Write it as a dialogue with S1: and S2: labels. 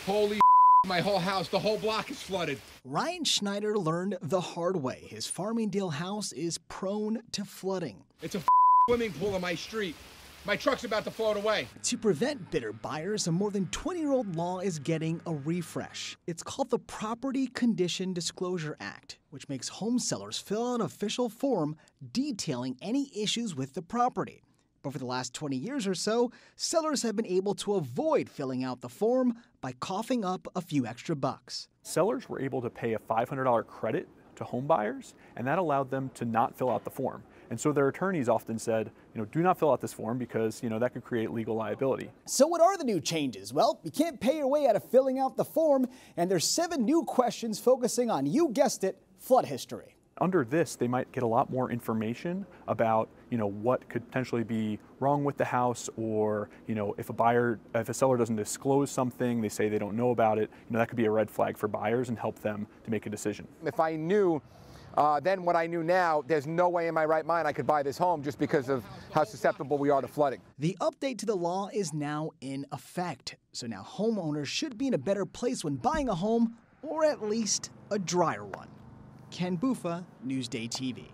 S1: Holy my whole house, the whole block is flooded.
S2: Ryan Schneider learned the hard way. His Farmingdale house is prone to flooding.
S1: It's a swimming pool on my street. My truck's about to float away.
S2: To prevent bitter buyers, a more than 20-year-old law is getting a refresh. It's called the Property Condition Disclosure Act, which makes home sellers fill out an official form detailing any issues with the property. But for the last 20 years or so, sellers have been able to avoid filling out the form by coughing up a few extra bucks.
S3: Sellers were able to pay a $500 credit to home buyers, and that allowed them to not fill out the form. And so their attorneys often said, do not fill out this form because, that could create legal liability.
S2: So what are the new changes? Well, you can't pay your way out of filling out the form, and there's 7 new questions focusing on, you guessed it, flood history.
S3: Under this, they might get a lot more information about, what could potentially be wrong with the house, or, if a seller doesn't disclose something, they say they don't know about it, that could be a red flag for buyers and help them to make a decision.
S1: If I knew then what I knew now, there's no way in my right mind I could buy this home just because of how susceptible we are to flooding.
S2: The update to the law is now in effect. So now homeowners should be in a better place when buying a home, or at least a drier one. Ken Bufa, Newsday TV.